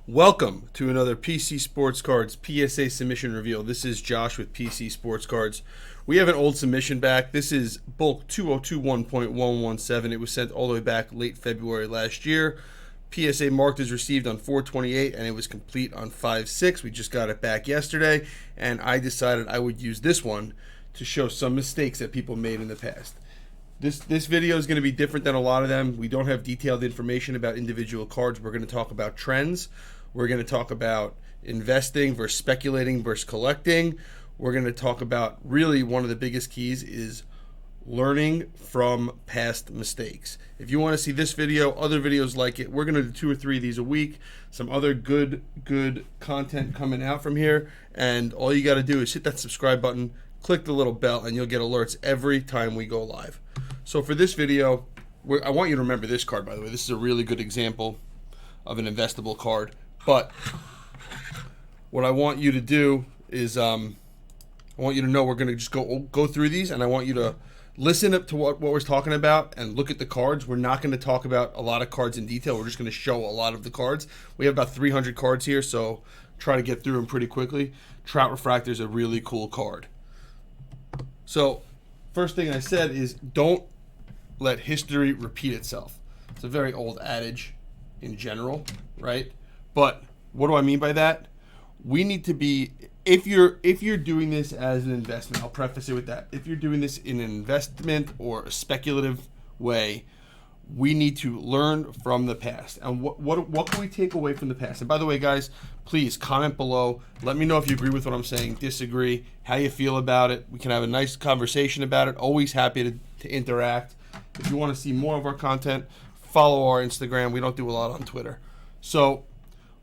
Welcome to another PC Sports Cards PSA Submission Reveal. This is Josh with PC Sports Cards. We have an old submission back. This is bulk 2021.117. It was sent all the way back late February last year. PSA marked as received on 4/28 and it was complete on 5/6. We just got it back yesterday and I decided I would use this one to show some mistakes that people made in the past. This video is going to be different than a lot of them. We don't have detailed information about individual cards. We're going to talk about trends. We're going to talk about investing versus speculating versus collecting. We're going to talk about really one of the biggest keys is learning from past mistakes. If you want to see this video, other videos like it, we're going to do 2 or 3 of these a week. Some other good content coming out from here. And all you got to do is hit that subscribe button, click the little bell, and you'll get alerts every time we go live. So for this video, I want you to remember this card, by the way. This is a really good example of an investable card. But what I want you to do is I want you to know we're going to just go through these, and I want you to listen up to what we're talking about and look at the cards. We're not going to talk about a lot of cards in detail. We're just going to show a lot of the cards. We have about 300 cards here, so try to get through them pretty quickly. Trout Refractor is a really cool card. So first thing I said is don't let history repeat itself. It's a very old adage in general, right? But what do I mean by that? We need to be, if you're doing this as an investment, I'll preface it with that. If you're doing this in an investment or a speculative way, we need to learn from the past. And what can we take away from the past? And by the way, guys, please comment below. Let me know if you agree with what I'm saying, disagree, how you feel about it. We can have a nice conversation about it. Always happy to interact. If you want to see more of our content, follow our Instagram. We don't do a lot on Twitter. So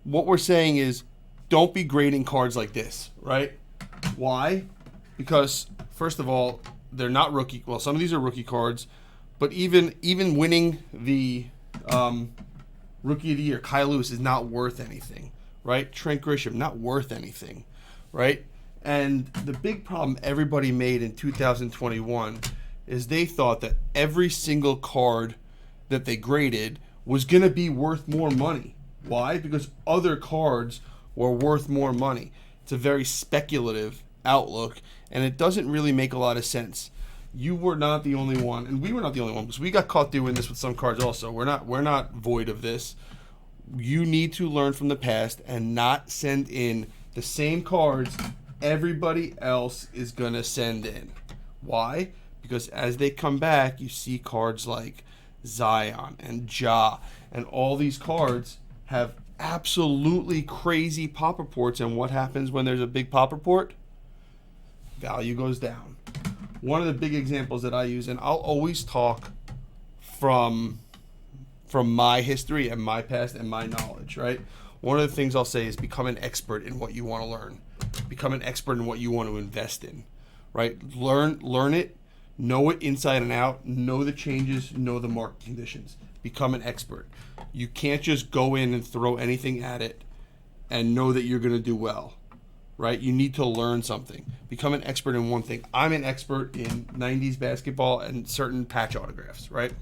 what we're saying is don't be grading cards like this, right? Why? Because first of all, they're not rookie. Well, some of these are rookie cards, but even winning the Rookie of the Year, Kyle Lewis is not worth anything, right? Trent Grisham, not worth anything, right? And the big problem everybody made in 2021 is they thought that every single card that they graded was going to be worth more money. Why? Because other cards were worth more money. It's a very speculative outlook, and it doesn't really make a lot of sense. You were not the only one, and we were not the only one, because we got caught doing this with some cards also. We're not void of this. You need to learn from the past and not send in the same cards everybody else is going to send in. Why? Because as they come back, you see cards like Zion and Ja, and all these cards have absolutely crazy pop reports, and what happens when there's a big pop report? Value goes down. One of the big examples that I use, and I'll always talk from my history and my past and my knowledge, right? One of the things I'll say is become an expert in what you want to learn. Become an expert in what you want to invest in, right? Learn it, know it inside and out, know the changes, know the market conditions. Become an expert. You can't just go in and throw anything at it and know that you're going to do well, right? You need to learn something. Become an expert in one thing. I'm an expert in 90s basketball and certain patch autographs, right?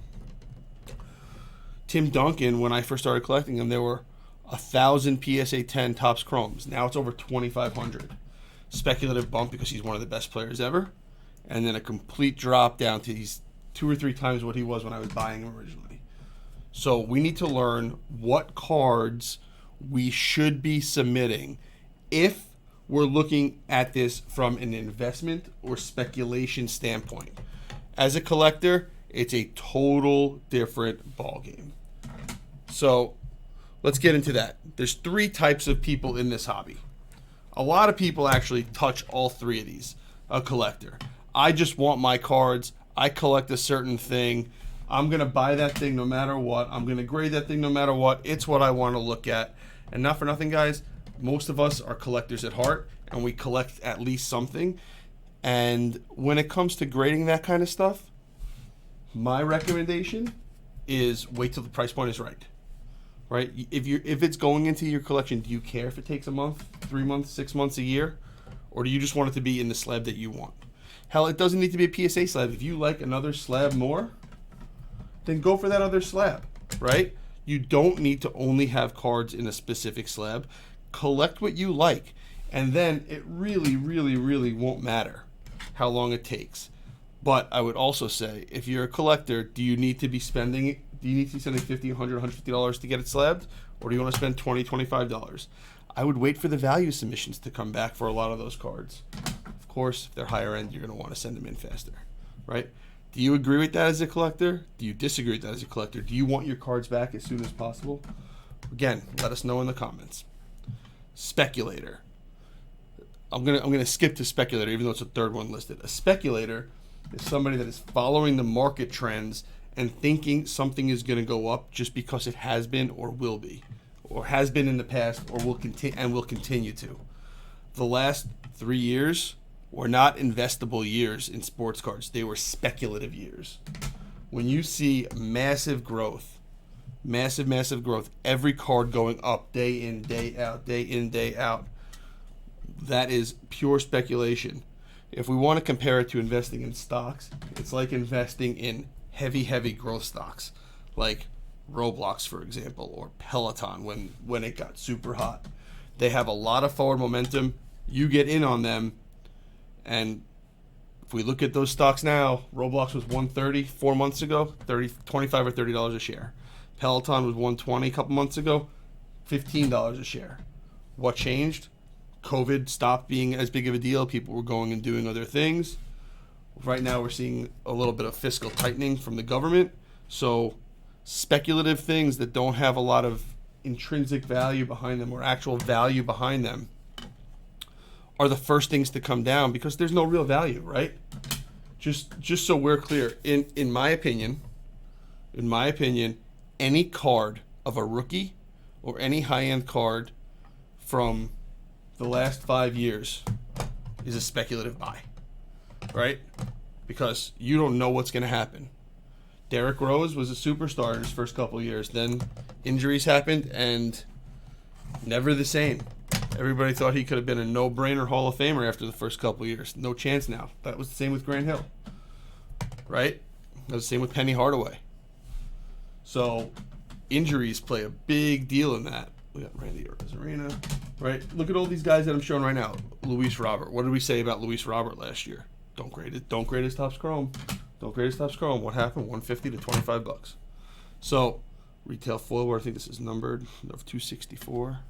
Tim Duncan, when I first started collecting them, there were 1,000 PSA 10 Topps Chromes. Now it's over 2,500. Speculative bump because he's one of the best players ever. And then a complete drop down to he's 2 or 3 times what he was when I was buying him originally. So we need to learn what cards we should be submitting if we're looking at this from an investment or speculation standpoint. As a collector, it's a total different ballgame. So let's get into that. There's 3 types of people in this hobby. A lot of people actually touch all 3 of these. A collector. I just want my cards. I collect a certain thing. I'm going to buy that thing no matter what. I'm going to grade that thing no matter what. It's what I want to look at. And not for nothing, guys, most of us are collectors at heart, and we collect at least something. And when it comes to grading that kind of stuff, my recommendation is wait till the price point is right. Right? If it's going into your collection, do you care if it takes a month, 3 months, 6 months, a year? Or do you just want it to be in the slab that you want? Hell, it doesn't need to be a PSA slab. If you like another slab more, then go for that other slab, right? You don't need to only have cards in a specific slab. Collect what you like, and then it really, really, really won't matter how long it takes. But I would also say, if you're a collector, do you need to be spending $50, $100, $150 to get it slabbed? Or do you want to spend $20, $25? I would wait for the value submissions to come back for a lot of those cards. Of course, if they're higher end, you're going to want to send them in faster, right? Do you agree with that as a collector? Do you disagree with that as a collector? Do you want your cards back as soon as possible? Again, let us know in the comments. Speculator. I'm gonna skip to speculator, even though it's the third one listed. A speculator is somebody that is following the market trends and thinking something is going to go up just because it has been or will be, or has been in the past, or will continue to. The last 3 years were not investable years in sports cards. They were speculative years. When you see massive growth, every card going up day in, day out, that is pure speculation. If we want to compare it to investing in stocks, it's like investing in heavy growth stocks, like Roblox, for example, or Peloton when it got super hot. They have a lot of forward momentum. You get in on them, and if we look at those stocks now, Roblox was $130 4 months ago, $25 or $30 a share. Peloton was $120 a couple months ago, $15 a share. What changed? COVID stopped being as big of a deal. People were going and doing other things. Right now we're seeing a little bit of fiscal tightening from the government. So speculative things that don't have a lot of intrinsic value behind them or actual value behind them are the first things to come down because there's no real value, right? Just so we're clear, in my opinion, any card of a rookie or any high-end card from the last 5 years is a speculative buy, right? Because you don't know what's going to happen. Derrick Rose was a superstar in his first couple of years. Then injuries happened and never the same. Everybody thought he could have been a no-brainer Hall of Famer after the first couple of years. No chance now. That was the same with Grant Hill, right? That was the same with Penny Hardaway. So injuries play a big deal in that. We got Randy Arozarena, right? Look at all these guys that I'm showing right now. Luis Robert. What did we say about Luis Robert last year? Don't grade it. Don't grade his Topps Chrome. Don't grade his Topps Chrome. What happened? $150 to $25. So retail foil, I think this is numbered of 264.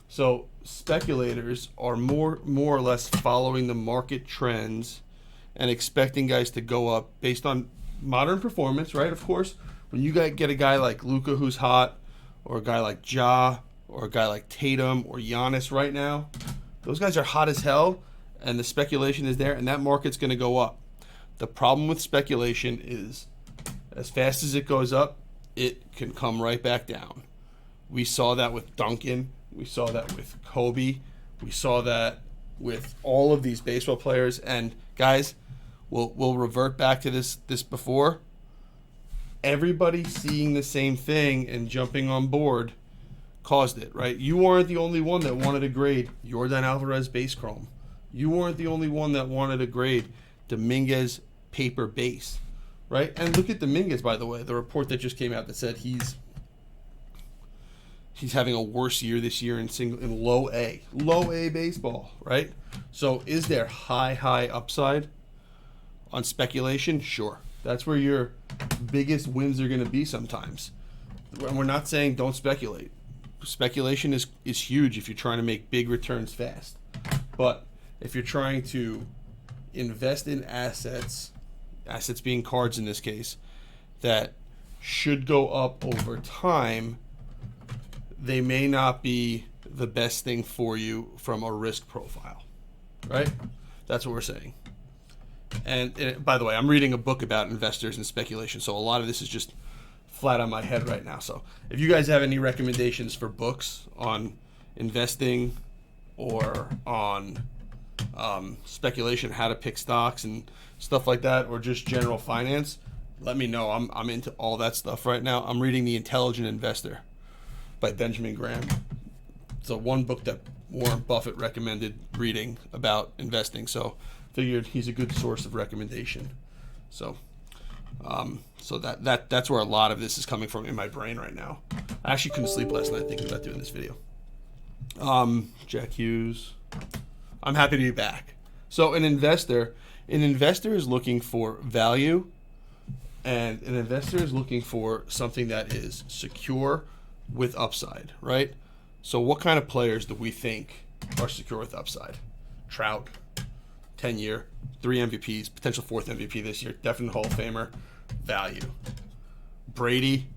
So speculators are more or less following the market trends and expecting guys to go up based on modern performance, right? Of course, when you get a guy like Luka who's hot, or a guy like Ja, or a guy like Tatum or Giannis right now, those guys are hot as hell, and the speculation is there, and that market's going to go up. The problem with speculation is as fast as it goes up, it can come right back down. We saw that with Duncan. We saw that with Kobe. We saw that with all of these baseball players. And guys, we'll revert back to this before. Everybody seeing the same thing and jumping on board caused it, right? You weren't the only one that wanted to grade Yordan Alvarez base chrome. You weren't the only one that wanted to grade Dominguez paper base, right? And look at Dominguez, by the way, the report that just came out that said he's having a worse year this year in low A baseball, right? So is there high upside on speculation? Sure. That's where your biggest wins are going to be sometimes. We're not saying don't speculate. Speculation is huge if you're trying to make big returns fast. But if you're trying to invest in assets being cards in this case, that should go up over time, they may not be the best thing for you from a risk profile, right? That's what we're saying. And by the way, I'm reading a book about investors and speculation, so a lot of this is just flat on my head right now. So if you guys have any recommendations for books on investing or on speculation, how to pick stocks and stuff like that, or just general finance, let me know. I'm into all that stuff right now. I'm reading The Intelligent Investor by Benjamin Graham. It's one book that Warren Buffett recommended reading about investing, so figured he's a good source of recommendation. So So that's where a lot of this is coming from in my brain right now. I actually couldn't sleep last night thinking about doing this video. Jack Hughes. I'm happy to be back. So an investor is looking for value, and an investor is looking for something that is secure with upside, right? So what kind of players do we think are secure with upside? Trout, 10-year, 3 MVPs, potential 4th MVP this year, definite Hall of Famer, value. Brady,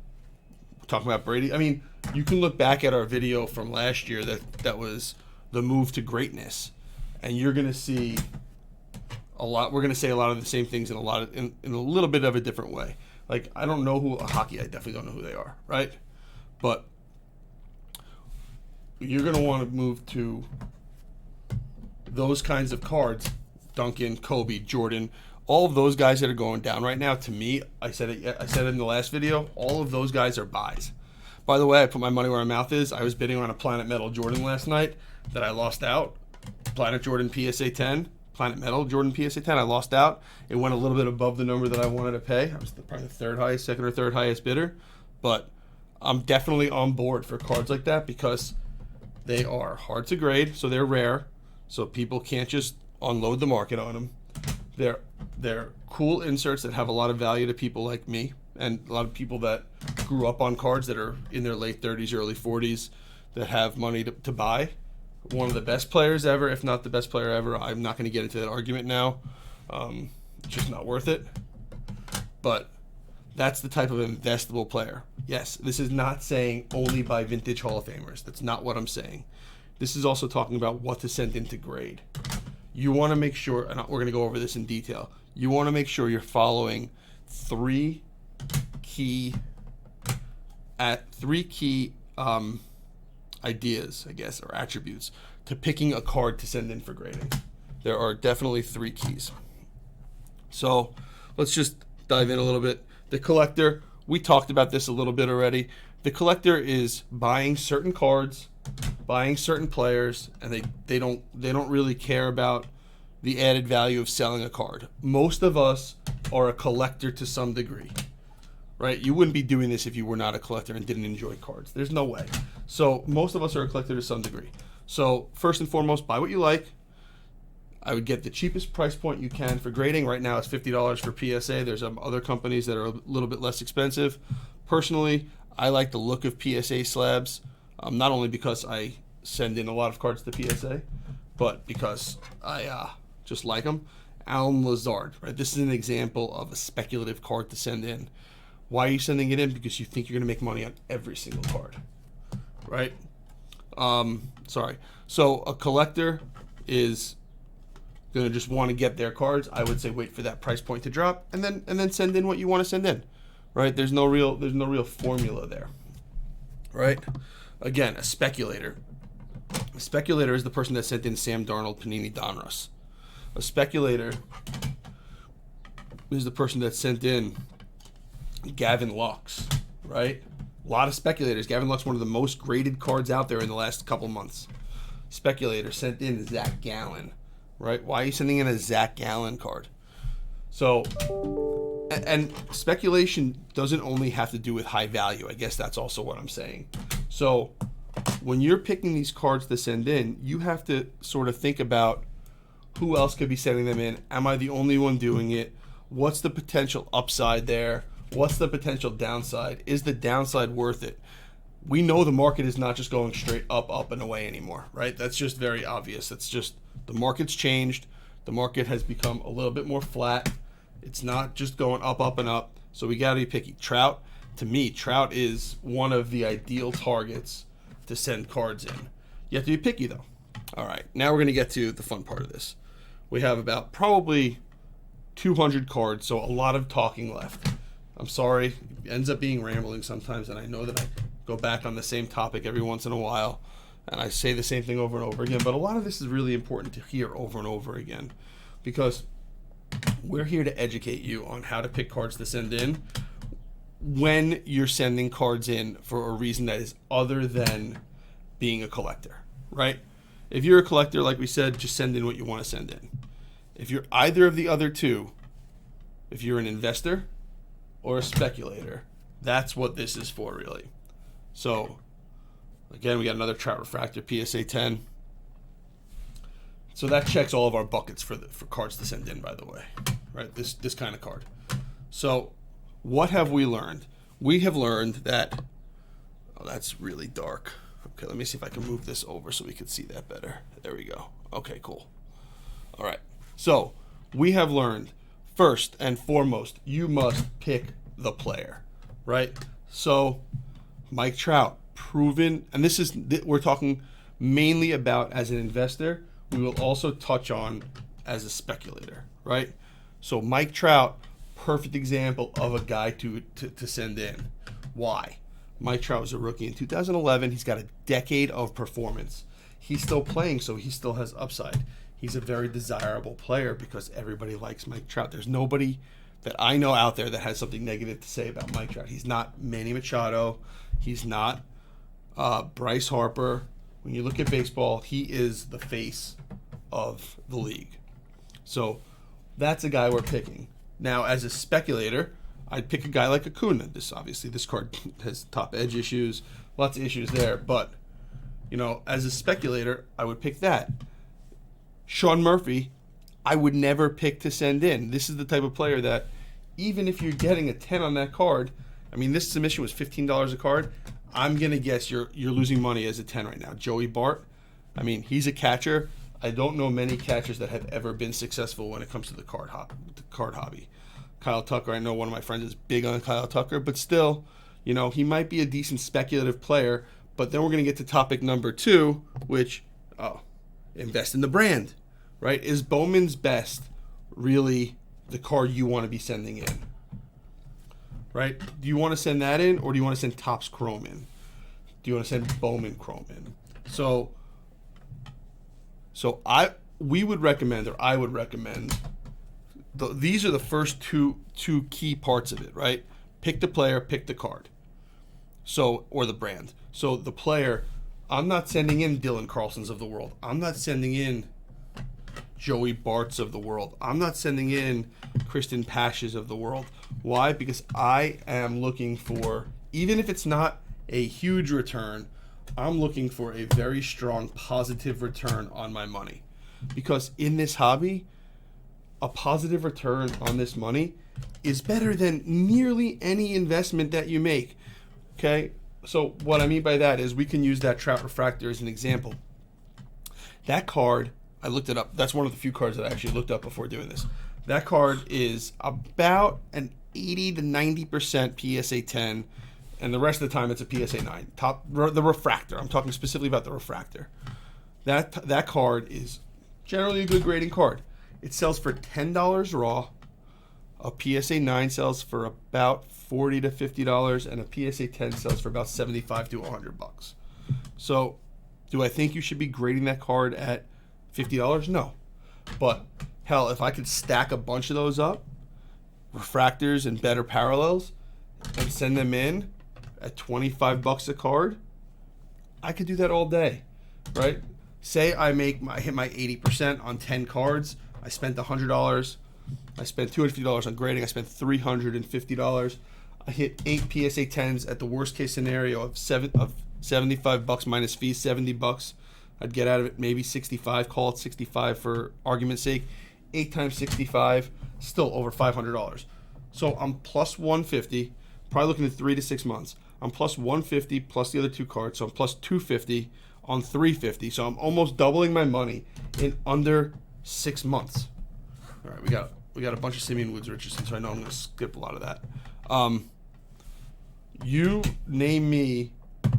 talking about Brady. I mean, you can look back at our video from last year that was the move to greatness, and you're going to see a lot. We're going to say a lot of the same things in a little bit of a different way. Like, I don't know hockey, I definitely don't know who they are, right? But you're going to want to move to those kinds of cards. Duncan, Kobe, Jordan, all of those guys that are going down right now, to me, I said it in the last video, all of those guys are buys. By the way, I put my money where my mouth is. I was bidding on a Planet Metal Jordan last night that I lost out. Planet Jordan PSA 10, Planet Metal Jordan PSA 10, I lost out. It went a little bit above the number that I wanted to pay. I was probably the second or third highest bidder. But I'm definitely on board for cards like that because they are hard to grade, so they're rare. So people can't just unload the market on them. They're cool inserts that have a lot of value to people like me and a lot of people that grew up on cards that are in their late 30s, early 40s that have money to buy. One of the best players ever, if not the best player ever. I'm not going to get into that argument now. It's just not worth it. But that's the type of investable player. Yes, this is not saying only buy vintage Hall of Famers. That's not what I'm saying. This is also talking about what to send into grade. You want to make sure, and we're going to go over this in detail, you want to make sure you're following three key ideas, I guess, or attributes to picking a card to send in for grading. There are definitely 3 keys. So let's just dive in a little bit. The collector, we talked about this a little bit already. The collector is buying certain cards, buying certain players, and they don't really care about the added value of selling a card. Most of us are a collector to some degree, right? You wouldn't be doing this if you were not a collector and didn't enjoy cards. There's no way. So most of us are a collector to some degree. So first and foremost, buy what you like. I would get the cheapest price point you can for grading. Right now it's $50 for PSA. There's other companies that are a little bit less expensive. Personally, I like the look of PSA slabs, not only because I send in a lot of cards to PSA, but because I just like them. Alan Lazard, right? This is an example of a speculative card to send in. Why are you sending it in? Because you think you're going to make money on every single card, right? So a collector is going to just want to get their cards. I would say wait for that price point to drop, and then send in what you want to send in, right? There's no real formula there, right? Again, a speculator. A speculator is the person that sent in Sam Darnold, Panini, Donruss. A speculator is the person that sent in Gavin Lux, right? A lot of speculators. Gavin Lux, one of the most graded cards out there in the last couple months. Speculator sent in Zach Gallen, right? Why are you sending in a Zach Gallen card? So, and speculation doesn't only have to do with high value. I guess that's also what I'm saying. So, when you're picking these cards to send in, you have to sort of think about who else could be sending them in. Am I the only one doing it? What's the potential upside there? What's the potential downside? Is the downside worth it? We know the market is not just going straight up, and away anymore, right? That's just very obvious. That's just, the market's changed. The market has become a little bit more flat. It's not just going up, and up. So we got to be picky. Trout, to me, Trout is one of the ideal targets to send cards in. You have to be picky, though. All right, now we're going to get to the fun part of this. We have about probably 200 cards, so a lot of talking left. I'm sorry, it ends up being rambling sometimes, and I know that I go back on the same topic every once in a while, and I say the same thing over and over again, but a lot of this is really important to hear over and over again, because we're here to educate you on how to pick cards to send in when you're sending cards in for a reason that is other than being a collector, right? If you're a collector, like we said, just send in what you want to send in. If you're either of the other two, if you're an investor or a speculator. That's what this is for, really. So, again, we got another Trout Refractor PSA 10. So that checks all of our buckets for cards to send in, by the way, right? This kind of card. So, what have we learned? We have learned that, oh, that's really dark. Okay, let me see if I can move this over so we can see that better. There we go. Okay, cool. All right. So, we have learned, first and foremost, you must pick the player, right? So, Mike Trout, proven, and we're talking mainly about as an investor. We will also touch on as a speculator, right? So Mike Trout, perfect example of a guy to send in. Why? Mike Trout was a rookie in 2011. He's got a decade of performance. He's still playing, so he still has upside. He's a very desirable player because everybody likes Mike Trout. There's nobody that I know out there that has something negative to say about Mike Trout. He's not Manny Machado. He's not Bryce Harper. When you look at baseball, he is the face of the league. So that's a guy we're picking. Now, as a speculator, I'd pick a guy like Acuna. This card has top edge issues, lots of issues there. But, as a speculator, I would pick that. Sean Murphy, I would never pick to send in. This is the type of player that, even if you're getting a 10 on that card, this submission was $15 a card. I'm going to guess you're losing money as a 10 right now. Joey Bart, he's a catcher. I don't know many catchers that have ever been successful when it comes to the card hobby. Kyle Tucker, I know one of my friends is big on Kyle Tucker, but still, he might be a decent speculative player. But then we're going to get to topic number 2, which, invest in the brand, right? Is Bowman's Best really the card you want to be sending in? Right? Do you want to send that in, or do you want to send Topps Chrome in? Do you want to send Bowman Chrome in? So I would recommend these are the first two key parts of it, right? Pick the player, pick the card. Or the brand. So the player, I'm not sending in Dylan Carlsons of the world. I'm not sending in Joey Barts of the world. I'm not sending in Kristen Pashes of the world. Why? Because I am looking for, even if it's not a huge return, I'm looking for a very strong positive return on my money. Because in this hobby, a positive return on this money is better than nearly any investment that you make. Okay? So what I mean by that is we can use that Trout Refractor as an example. That card, I looked it up. That's one of the few cards that I actually looked up before doing this. That card is about an 80 to 90% PSA 10, and the rest of the time it's a PSA 9. The refractor. I'm talking specifically about the refractor. That card is generally a good grading card. It sells for $10 raw. A PSA 9 sells for about $40 to $50, and a PSA 10 sells for about $75 to $100. So, do I think you should be grading that card at $50? No. But hell, if I could stack a bunch of those up, refractors and better parallels, and send them in at $25 a card, I could do that all day, right? Say I hit my 80% on 10 cards. I spent $100. I spent $250 on grading. I spent $350. I hit 8 PSA 10s at the worst case scenario of $75 minus fees, $70. I'd get out of it maybe 65. Call it 65 for argument's sake. 8 times 65, still over $500. So I'm plus 150. Probably looking at 3 to 6 months. I'm plus 150 plus the other 2 cards, so I'm plus 250 on 350. So I'm almost doubling my money in under 6 months. All right, we got a bunch of Simeon Woods Richardson, so I know I'm going to skip a lot of that. You name me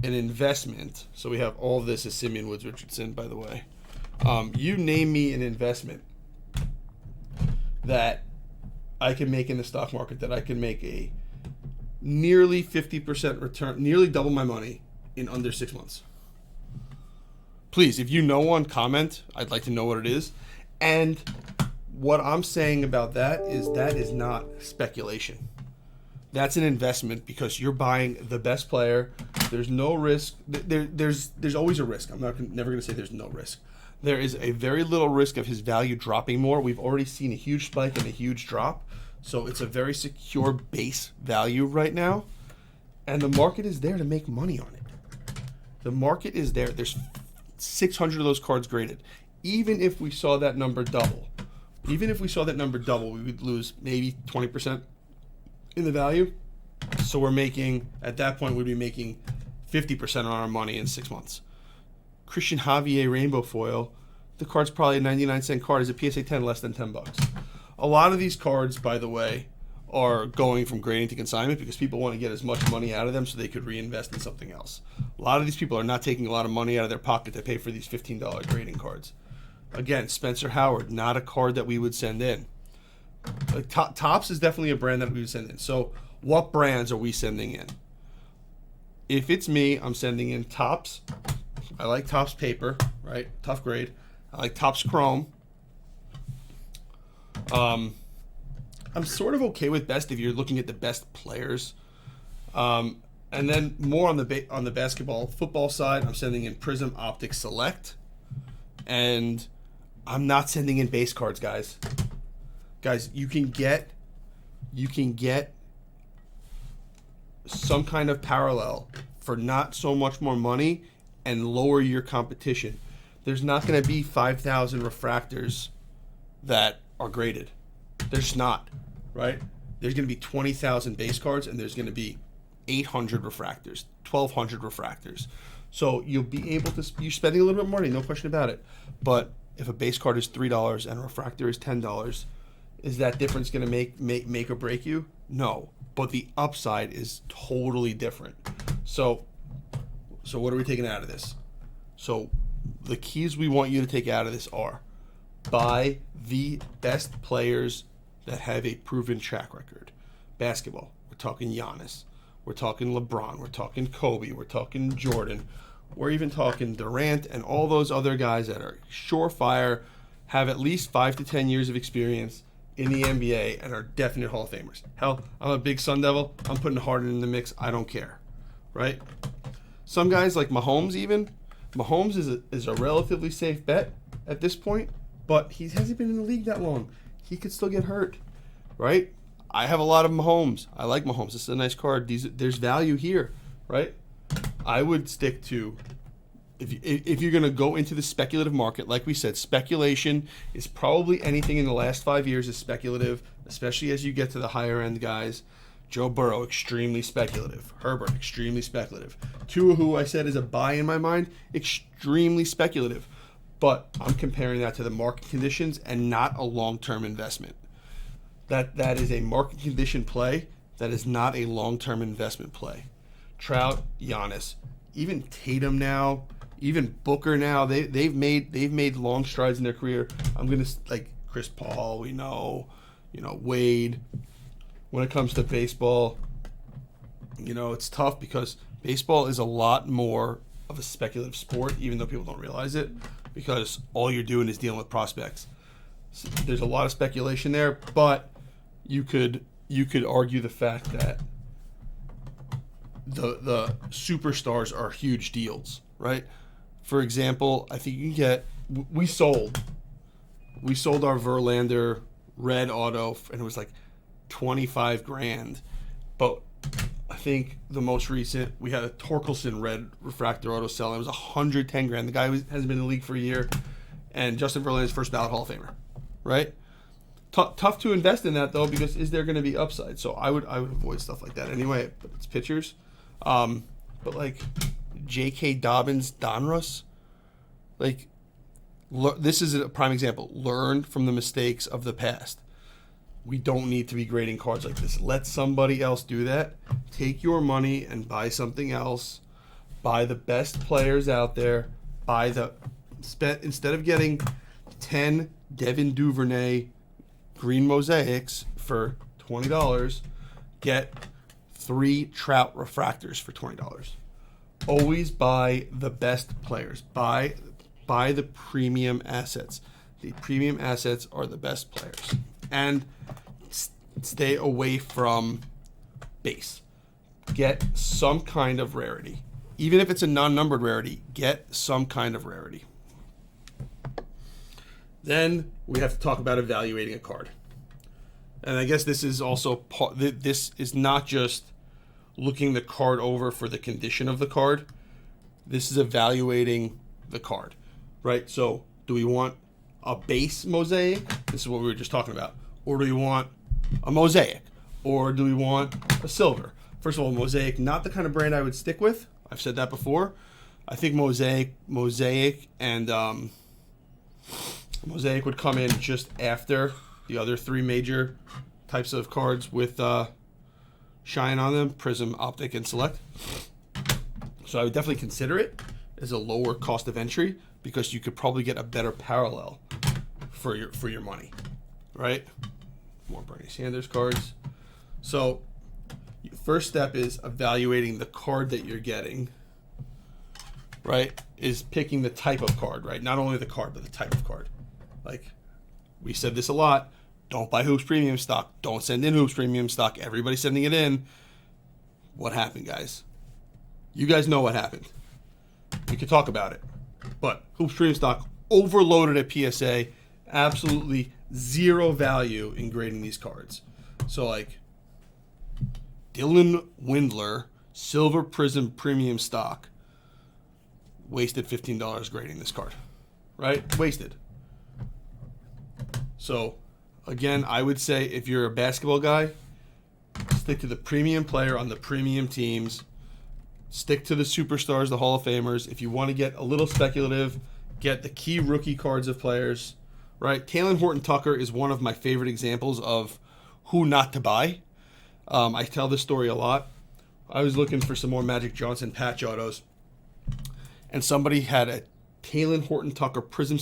an investment. So we have all of this as Simeon Woods Richardson, by the way. You name me an investment that I can make in the stock market, that I can make a nearly 50% return, nearly double my money in under 6 months. Please, if you know one, comment. I'd like to know what it is. And what I'm saying about that is not speculation. That's an investment because you're buying the best player. There's no risk. There's always a risk. I'm never going to say there's no risk. There is a very little risk of his value dropping more. We've already seen a huge spike and a huge drop. So it's a very secure base value right now. And the market is there to make money on it. The market is there. There's 600 of those cards graded. Even if we saw that number double, we would lose maybe 20% in the value. So we're making, at that point, we'd be making 50% on our money in 6 months. Christian Javier Rainbow Foil, the card's probably a 99-cent card. Is a PSA 10 less than $10? A lot of these cards, by the way, are going from grading to consignment because people want to get as much money out of them so they could reinvest in something else. A lot of these people are not taking a lot of money out of their pocket to pay for these $15 grading cards. Again, Spencer Howard, not a card that we would send in. Topps is definitely a brand that we would send in. So what brands are we sending in? If it's me, I'm sending in Topps. I like Topps paper, right? Tough grade. I like Topps Chrome. I'm sort of okay with best if you're looking at the best players. And then more on the basketball football side, I'm sending in Prism Optic Select. And I'm not sending in base cards, guys. Guys, you can get some kind of parallel for not so much more money and lower your competition. There's not going to be 5,000 refractors that are graded. There's not, right? There's going to be 20,000 base cards, and there's going to be 800 refractors, 1,200 refractors. So you'll be able to, you're spending a little bit more money, no question about it. But if a base card is $3 and a refractor is $10, is that difference going to make or break you? No. But the upside is totally different. So what are we taking out of this? So the keys we want you to take out of this are buy the best players that have a proven track record. Basketball, we're talking Giannis. We're talking LeBron. We're talking Kobe. We're talking Jordan. We're even talking Durant and all those other guys that are surefire, have at least 5 to 10 years of experience in the NBA and are definite Hall of Famers. Hell, I'm a big Sun Devil. I'm putting Harden in the mix. I don't care, right? Some guys like Mahomes even. Mahomes is a relatively safe bet at this point, but he hasn't been in the league that long. He could still get hurt, right? I have a lot of Mahomes. I like Mahomes. This is a nice card. There's value here, right? I would stick to, if you're going to go into the speculative market, like we said, speculation is probably anything in the last 5 years is speculative, especially as you get to the higher end guys. Joe Burrow, extremely speculative. Herbert, extremely speculative. Tua, who I said is a buy in my mind, extremely speculative. But I'm comparing that to the market conditions and not a long-term investment. That is a market condition play. That is not a long-term investment play. Trout, Giannis, even Tatum now, even Booker now. They've made long strides in their career. I'm gonna like Chris Paul. We know, Wade. When it comes to baseball, it's tough because baseball is a lot more of a speculative sport, even though people don't realize it, because all you're doing is dealing with prospects. So there's a lot of speculation there, but you could argue the fact that the superstars are huge deals, right? For example, I think you can get, we sold our Verlander red auto, and it was like 25 grand, but I think the most recent, we had a Torkelson red refractor auto sell. It was 110 grand. The guy hasn't been in the league for a year, and Justin Verlander's first ballot Hall of Famer, right? Tough to invest in that though, because is there going to be upside? So I would avoid stuff like that anyway. But it's pitchers, but like J.K. Dobbins, Donruss, this is a prime example. Learn from the mistakes of the past. We don't need to be grading cards like this. Let somebody else do that. Take your money and buy something else. Buy the best players out there. Instead of getting 10 Devin Duvernay green mosaics for $20, get 3 Trout refractors for $20. Always buy the best players. Buy the premium assets. The premium assets are the best players. And stay away from base. Get some kind of rarity. Even if it's a non-numbered rarity, get some kind of rarity. Then we have to talk about evaluating a card. And I guess this is also this is not just looking the card over for the condition of the card. This is evaluating the card, right? So do we want a base mosaic? This is what we were just talking about. Or do we want a mosaic? Or do we want a silver? First of all, mosaic, not the kind of brand I would stick with. I've said that before. I think mosaic and mosaic would come in just after the other three major types of cards with shine on them: Prism, Optic, and Select. So I would definitely consider it as a lower cost of entry because you could probably get a better parallel for your money, right? More Bernie Sanders cards. So first step is evaluating the card that you're getting, right? Is picking the type of card, right? Not only the card, but the type of card. Like, we said this a lot. Don't buy Hoops Premium stock. Don't send in Hoops Premium stock. Everybody's sending it in. What happened, guys? You guys know what happened. We could talk about it. But Hoops Premium stock overloaded at PSA. Absolutely zero value in grading these cards. So, like, Dylan Windler, Silver Prism Premium stock, wasted $15 grading this card. Right? Wasted. So, again, I would say if you're a basketball guy, stick to the premium player on the premium teams. Stick to the superstars, the Hall of Famers. If you want to get a little speculative, get the key rookie cards of players, right? Taylor Horton-Tucker is one of my favorite examples of who not to buy. I tell this story a lot. I was looking for some more Magic Johnson patch autos, and somebody had a Taylor Horton-Tucker Prism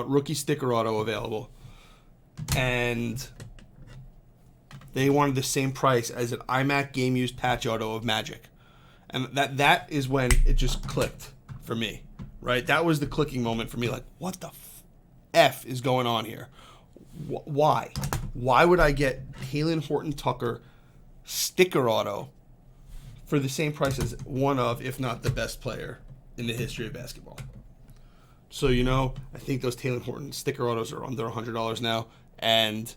rookie sticker auto available, and they wanted the same price as an iMac game used patch auto of Magic. And that is when it just clicked for me, right? That was the clicking moment for me. Like, what the F is going on here? Why? Why would I get Taylor Horton-Tucker sticker auto for the same price as one of, if not the best player in the history of basketball? So, I think those Taylor Horton sticker autos are under $100 now. And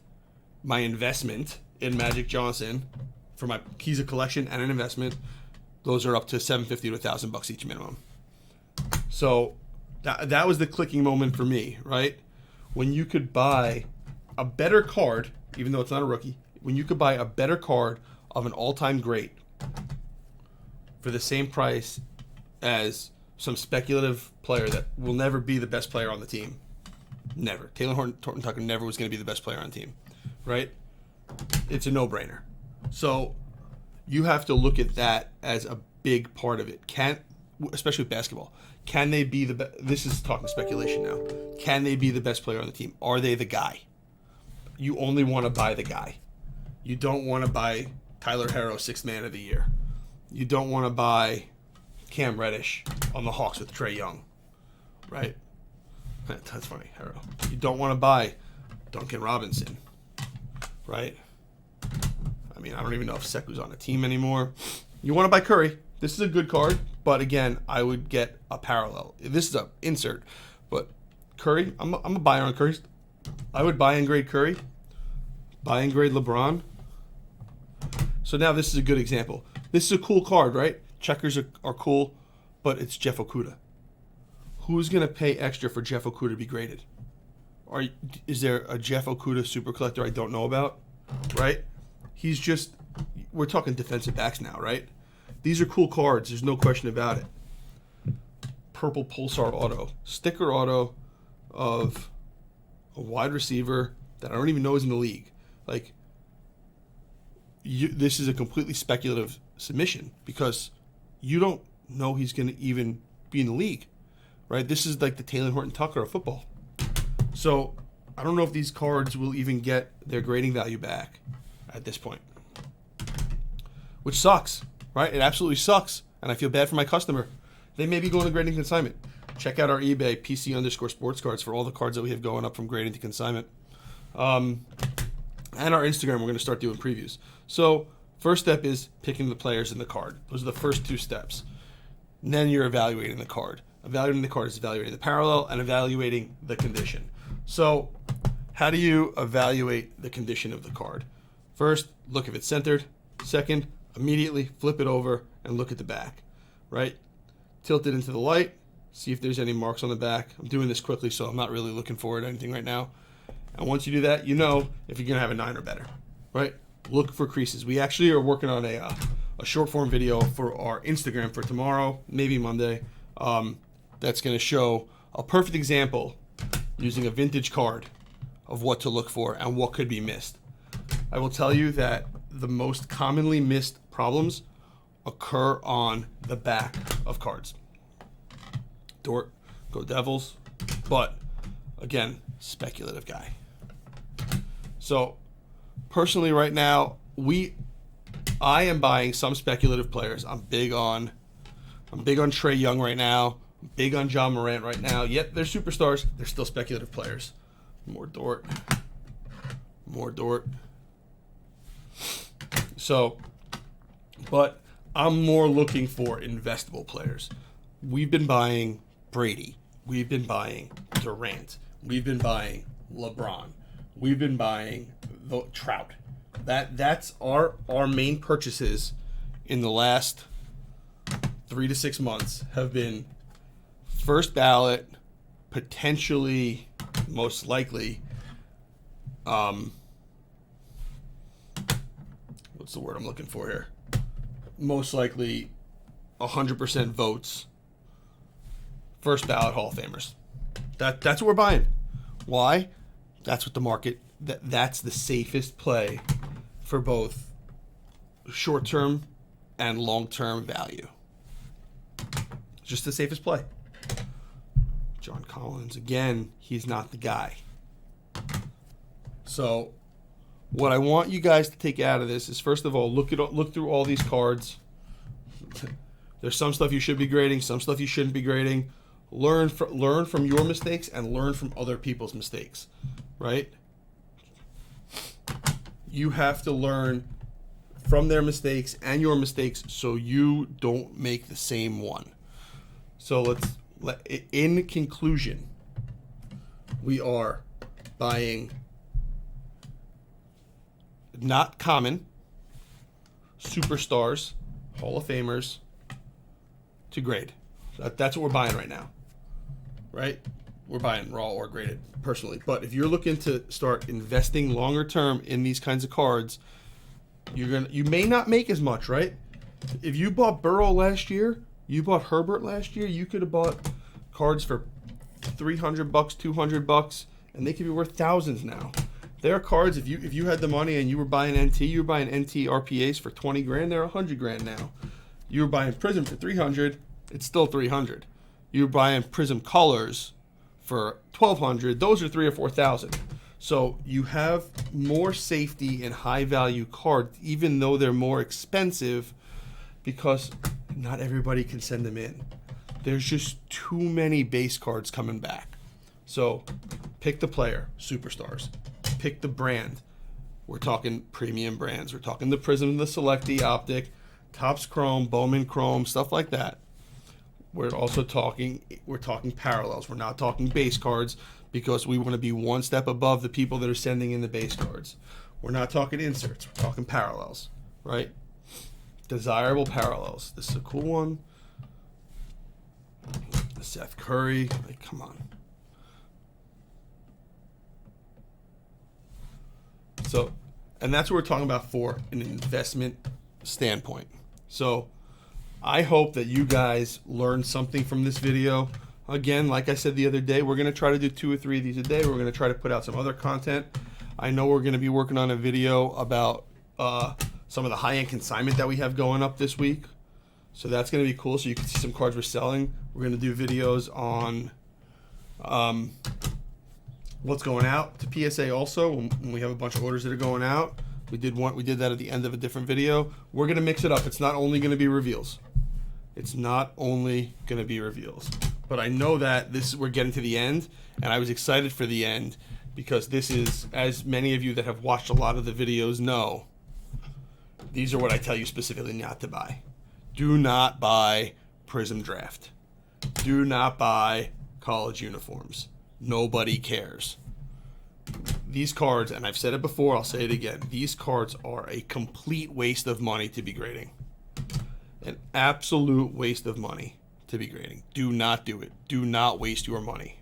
my investment in Magic Johnson for he's a collection and an investment, those are up to $750 to $1,000 each minimum. So that was the clicking moment for me, right? When you could buy a better card, even though it's not a rookie, when you could buy a better card of an all-time great for the same price as some speculative player that will never be the best player on the team. Never. Taylor Horton-Tucker never was going to be the best player on the team, right? It's a no-brainer. So you have to look at that as a big part of it. Especially with basketball, can they be the best? This is talking speculation now. Can they be the best player on the team? Are they the guy? You only want to buy the guy. You don't want to buy Tyler Herro, sixth man of the year. You don't want to buy Cam Reddish on the Hawks with Trae Young, right? That's funny, Herro. You don't want to buy Duncan Robinson, right? I mean, I don't even know if Seku's on a team anymore. You want to buy Curry. This is a good card, but again, I would get a parallel. This is an insert, but Curry, I'm a buyer on Curry. I would buy and grade Curry, buy and grade LeBron. So now this is a good example. This is a cool card, right? Checkers are cool, but it's Jeff Okuda. Who's going to pay extra for Jeff Okuda to be graded? Is there a Jeff Okuda super collector I don't know about, right? We're talking defensive backs now, right? These are cool cards. There's no question about it. Purple Pulsar auto. Sticker auto of a wide receiver that I don't even know is in the league. Like, this is a completely speculative submission because you don't know he's going to even be in the league, right? This is like the Taylor Horton-Tucker of football. So I don't know if these cards will even get their grading value back at this point, which sucks, right? It absolutely sucks, and I feel bad for my customer. They may be going to grading consignment. Check out our eBay, PC_sports cards, for all the cards that we have going up from grading to consignment. And our Instagram, we're going to start doing previews. So first step is picking the players in the card. Those are the first two steps. And then you're evaluating the card. Evaluating the card is evaluating the parallel and evaluating the condition. So how do you evaluate the condition of the card? First, look if it's centered. Second, immediately flip it over and look at the back, right? Tilt it into the light, see if there's any marks on the back. I'm doing this quickly, so I'm not really looking for it or anything right now. And once you do that, you know if you're gonna have a 9 or better, right? Look for creases. We actually are working on a short form video for our Instagram for tomorrow, maybe Monday. That's gonna show a perfect example using a vintage card of what to look for and what could be missed. I will tell you that the most commonly missed problems occur on the back of cards. Dort, go Devils, but again, speculative guy. So personally right now, I am buying some speculative players. I'm big on Trae Young right now. I'm big on John Morant right now. Yet they're superstars. They're still speculative players. More Dort. So, but I'm more looking for investable players. We've been buying Brady. We've been buying Durant. We've been buying LeBron. We've been buying the Trout. That's our main purchases in the last 3 to 6 months have been first ballot, potentially, most likely, what's the word I'm looking for here? Most likely 100% votes, first ballot Hall of Famers. That's what we're buying. Why? That's what the market, that's the safest play for both short-term and long-term value. Just the safest play. John Collins, again, he's not the guy. So what I want you guys to take out of this is, first of all, look through all these cards. There's some stuff you should be grading, some stuff you shouldn't be grading. Learn from your mistakes and learn from other people's mistakes, right? You have to learn from their mistakes and your mistakes so you don't make the same one. So in conclusion, we are buying not common superstars, Hall of Famers to grade. That's what we're buying right now, right? We're buying raw or graded personally. But if you're looking to start investing longer term in these kinds of cards, you may not make as much, right? If you bought Burrow last year, you bought Herbert last year, you could have bought cards for $300, $200, and they could be worth thousands now. There are cards, if you had the money and you were buying NT, you were buying NT RPAs for 20 grand, they're 100 grand now. You were buying Prism for 300, it's still 300. You were buying Prism Colors for 1,200, those are 3,000 or 4,000. So you have more safety in high value cards, even though they're more expensive, because not everybody can send them in. There's just too many base cards coming back. So pick the player, superstars. Pick the brand. We're talking premium brands. We're talking the Prism, the Selecti, Optic, Topps Chrome, Bowman Chrome, stuff like that. We're talking parallels. We're not talking base cards because we want to be one step above the people that are sending in the base cards. We're not talking inserts. We're talking parallels, right? Desirable parallels. This is a cool one. Seth Curry. Like, come on. So, and that's what we're talking about for an investment standpoint. So, I hope that you guys learned something from this video. Again, like I said the other day, we're going to try to do 2 or 3 of these a day. We're going to try to put out some other content. I know we're going to be working on a video about some of the high-end consignment that we have going up this week. So that's going to be cool. So you can see some cards we're selling. We're going to do videos on what's going out to PSA also when we have a bunch of orders that are going out. We did that at the end of a different video. We're going to mix it up. It's not only going to be reveals. But I know that we're getting to the end, and I was excited for the end because this is, as many of you that have watched a lot of the videos know, these are what I tell you specifically not to buy. Do not buy Prism Draft. Do not buy college uniforms. Nobody cares. these cards, and I've said it before, I'll say it again, these cards are a complete waste of money to be grading. An absolute waste of money to be grading. Do not do it. Do not waste your money.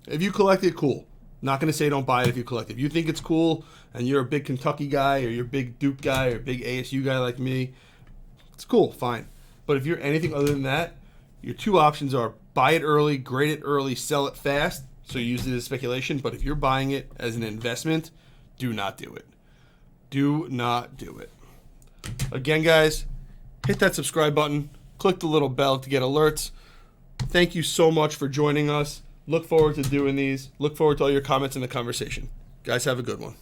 If you collect it, cool. Not going to say don't buy it if you collect it. If you think it's cool and you're a big Kentucky guy or you're a big Duke guy or a big ASU guy like me, it's cool, fine. But if you're anything other than that, your two options are buy it early, grade it early, sell it fast, so use it as speculation. But if you're buying it as an investment, do not do it. Do not do it. Again, guys, hit that subscribe button. Click the little bell to get alerts. Thank you so much for joining us. Look forward to doing these. Look forward to all your comments in the conversation. Guys, have a good one.